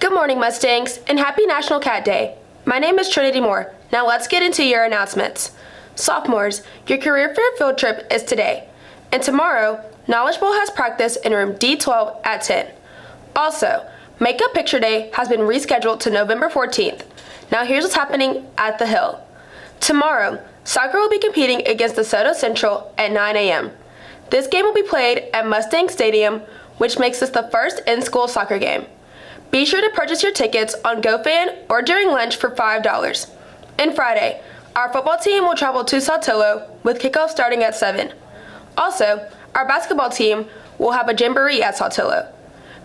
Good morning, Mustangs, and happy National Cat Day. My name is Trinity Moore. Now let's get into your announcements. Sophomores, your career fair field trip is today. And tomorrow, Knowledge Bowl has practice in room D12 at 10. Also, Makeup Picture Day has been rescheduled to November 14th. Now here's what's happening at the Hill. Tomorrow, soccer will be competing against DeSoto Central at 9 a.m. This game will be played at Mustang Stadium, which makes this the first in-school soccer game. Be sure to purchase your tickets on GoFan or during lunch for $5. And Friday, our football team will travel to Saltillo with kickoff starting at 7. Also, our basketball team will have a jamboree at Saltillo.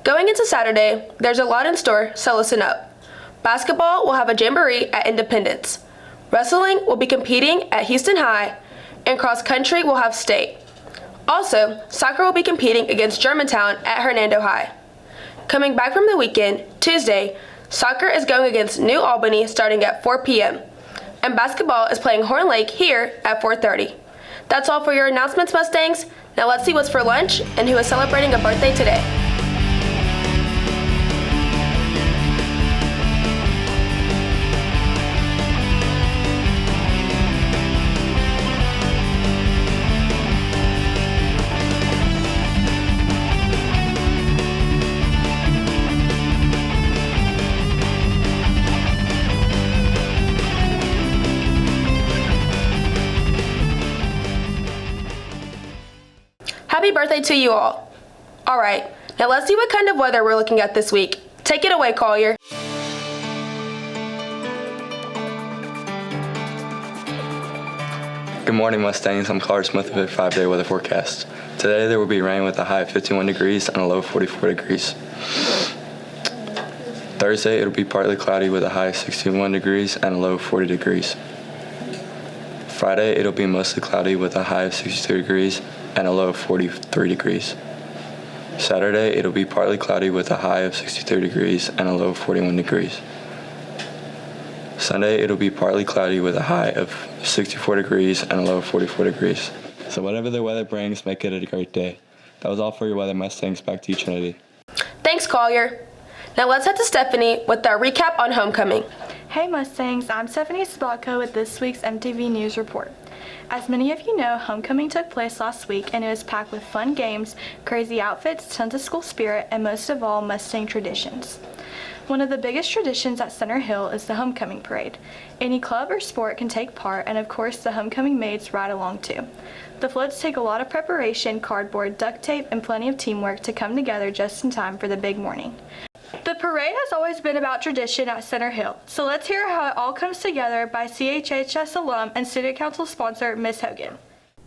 Going into Saturday, there's a lot in store, so listen up. Basketball will have a jamboree at Independence. Wrestling will be competing at Houston High, and cross country will have state. Also, soccer will be competing against Germantown at Hernando High. Coming back from the weekend, Tuesday, soccer is going against New Albany starting at 4 p.m. and basketball is playing Horn Lake here at 4:30. That's all for your announcements, Mustangs. Now let's see what's for lunch and who is celebrating a birthday today. Happy birthday to you all. All right, now let's see what kind of weather we're looking at this week. Take it away, Collier. Good morning, Mustangs. I'm Clark Smith with a 5-day weather forecast. Today there will be rain with a high of 51 degrees and a low of 44 degrees. Thursday it'll be partly cloudy with a high of 61 degrees and a low of 40 degrees. Friday it'll be mostly cloudy with a high of 62 degrees and a low of 43 degrees. Saturday, it'll be partly cloudy with a high of 63 degrees and a low of 41 degrees. Sunday, it'll be partly cloudy with a high of 64 degrees and a low of 44 degrees. So whatever the weather brings, make it a great day. That was all for your weather, Mustangs. Back to you, Trinity. Thanks, Collier. Now let's head to Stephanie with our recap on homecoming. Hey Mustangs, I'm Stephanie Sabacco with this week's MTV News Report. As many of you know, homecoming took place last week and it was packed with fun games, crazy outfits, tons of school spirit, and most of all, Mustang traditions. One of the biggest traditions at Center Hill is the homecoming parade. Any club or sport can take part, and of course the homecoming maids ride along too. The floats take a lot of preparation, cardboard, duct tape, and plenty of teamwork to come together just in time for the big morning. The parade has always been about tradition at Center Hill, so let's hear how it all comes together by CHHS alum and Student Council sponsor, Ms. Hogan.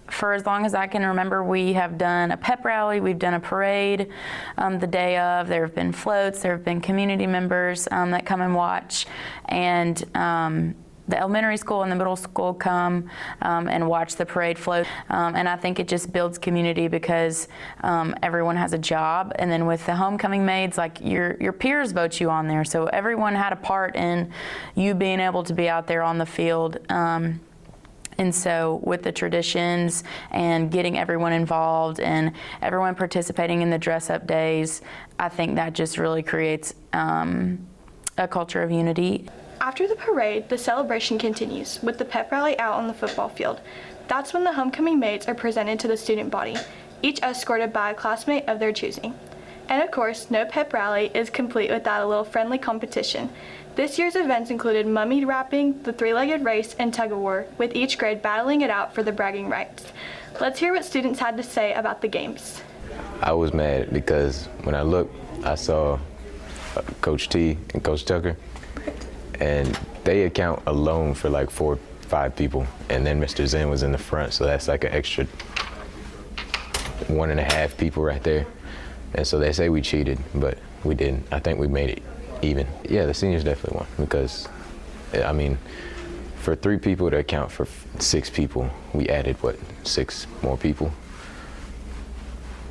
For as long as I can remember, we have done a pep rally, we've done a parade the day of. There have been floats, there have been community members that come and watch, and the elementary school and the middle school come and watch the parade float, and I think it just builds community because everyone has a job, and then with the homecoming maids, like your peers vote you on there, so everyone had a part in you being able to be out there on the field. And so with the traditions and getting everyone involved and everyone participating in the dress-up days, I think that just really creates a culture of unity. After the parade, the celebration continues with the pep rally out on the football field. That's when the homecoming maids are presented to the student body, each escorted by a classmate of their choosing. And of course, no pep rally is complete without a little friendly competition. This year's events included mummy wrapping, the three-legged race, and tug-of-war, with each grade battling it out for the bragging rights. Let's hear what students had to say about the games. I was mad because when I looked, I saw Coach T and Coach Tucker, and they account alone for like 4 or 5 people, and then Mr. Zen was in the front, so that's like an extra 1.5 people right there. And so they say we cheated, but we didn't. I think we made it even. Yeah, the seniors definitely won because, I mean, for 3 people to account for 6 people, we added, 6 more people?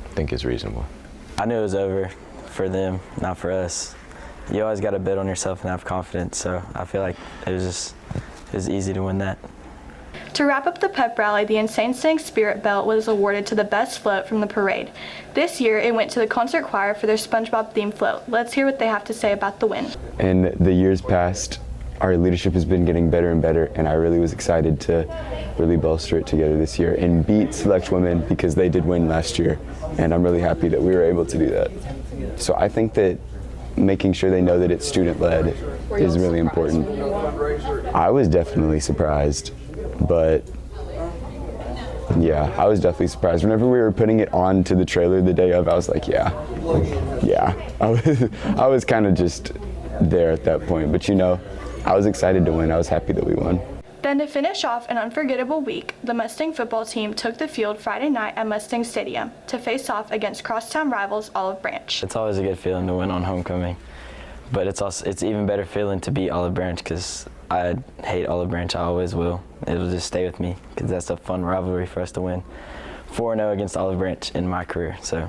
I think it's reasonable. I knew it was over for them, not for us. You always got to bet on yourself and have confidence, so I feel like it was easy to win that. To wrap up the pep rally, the Insane Staying Spirit Belt was awarded to the best float from the parade. This year, it went to the concert choir for their SpongeBob-themed float. Let's hear what they have to say about the win. In the years past, our leadership has been getting better and better, and I really was excited to really bolster it together this year and beat Select Women because they did win last year, and I'm really happy that we were able to do that. So I think that making sure they know that it's student-led is really important. I was definitely surprised, but yeah, I was definitely surprised. Whenever we were putting it on to the trailer the day of, I was like, yeah. I was kind of just there at that point, but you know, I was excited to win. I was happy that we won. Then to finish off an unforgettable week, the Mustang football team took the field Friday night at Mustang Stadium to face off against crosstown rivals Olive Branch. It's always a good feeling to win on homecoming, but it's even better feeling to beat Olive Branch because I hate Olive Branch. I always will. It'll just stay with me because that's a fun rivalry for us to win 4-0 against Olive Branch in my career, so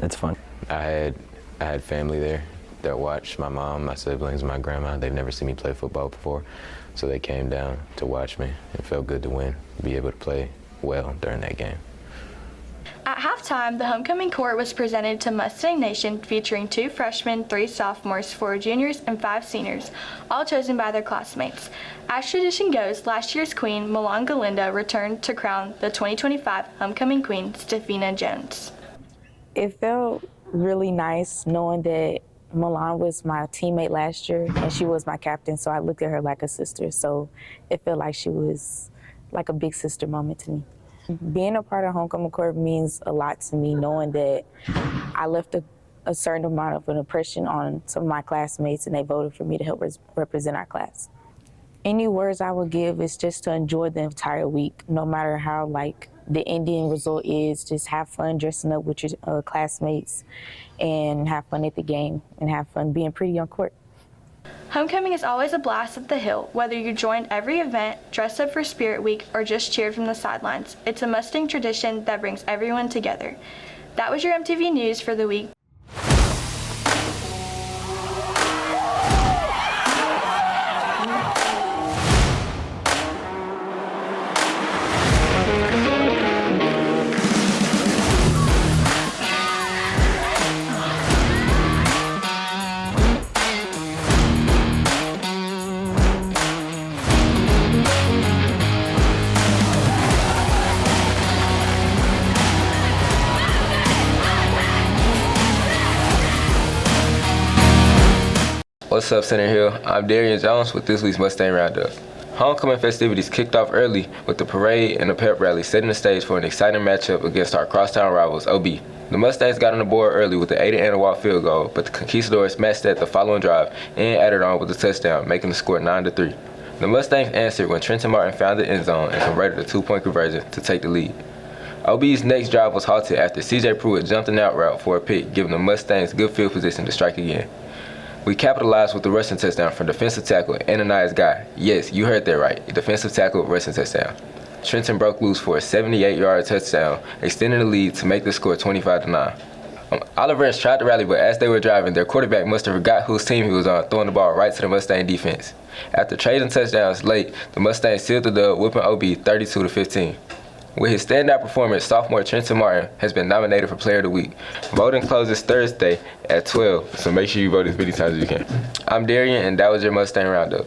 it's fun. I had family there that watched, my mom, my siblings, my grandma. They've never seen me play football before, so they came down to watch me. It felt good to win, be able to play well during that game. At halftime, the homecoming court was presented to Mustang Nation, featuring 2 freshmen, 3 sophomores, 4 juniors, and 5 seniors, all chosen by their classmates. As tradition goes, last year's queen, Milan Galinda, returned to crown the 2025 homecoming queen, Stefina Jones. It felt really nice knowing that Milan was my teammate last year and she was my captain, so I looked at her like a sister. So it felt like she was like a big sister moment to me. Being a part of homecoming court means a lot to me, knowing that I left a certain amount of an impression on some of my classmates and they voted for me to help represent our class. Any words I would give is just to enjoy the entire week, no matter how the ending result is. Just have fun dressing up with your classmates and have fun at the game and have fun being pretty on court. Homecoming is always a blast at the Hill, whether you joined every event, dressed up for Spirit Week, or just cheered from the sidelines. It's a Mustang tradition that brings everyone together. That was your MTV News for the week. What's up, Center Hill? I'm Darian Jones with this week's Mustang Roundup. Homecoming festivities kicked off early with the parade and the pep rally, setting the stage for an exciting matchup against our crosstown rivals, OB. The Mustangs got on the board early with the Aiden Anawalt field goal, but the Conquistadors matched that the following drive and added on with a touchdown, making the score 9-3. The Mustangs answered when Trenton Martin found the end zone and converted a 2-point conversion to take the lead. OB's next drive was halted after CJ Pruitt jumped an out route for a pick, giving the Mustangs good field position to strike again. We capitalized with the rushing touchdown from defensive tackle Ananias Guy. Yes, you heard that right, defensive tackle rushing touchdown. Trenton broke loose for a 78-yard touchdown, extending the lead to make the score 25-9. Olive Branch tried to rally, but as they were driving, their quarterback must have forgot whose team he was on, throwing the ball right to the Mustang defense. After trading touchdowns late, the Mustangs sealed the dub, whipping OB 32-15. With his standout performance, sophomore Trenton Martin has been nominated for Player of the Week. Voting closes Thursday at 12, so make sure you vote as many times as you can. I'm Darian, and that was your Mustang Roundup.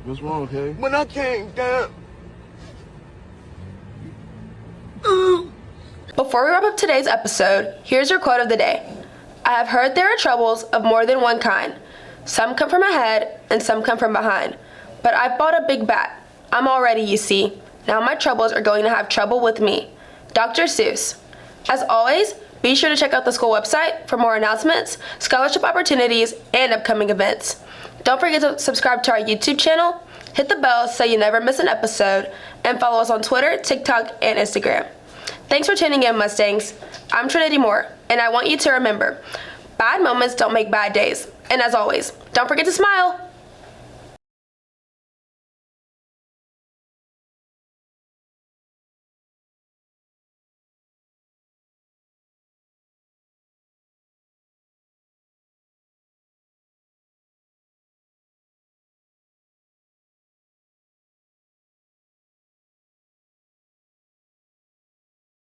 What's wrong, okay? When I came down. Before we wrap up today's episode, here's your quote of the day. I have heard there are troubles of more than one kind. Some come from ahead and some come from behind. But I've bought a big bat. I'm all ready, you see. Now my troubles are going to have trouble with me. Dr. Seuss. As always, be sure to check out the school website for more announcements, scholarship opportunities, and upcoming events. Don't forget to subscribe to our YouTube channel, hit the bell so you never miss an episode, and follow us on Twitter, TikTok, and Instagram. Thanks for tuning in, Mustangs. I'm Trinity Moore, and I want you to remember, bad moments don't make bad days. And as always, don't forget to smile.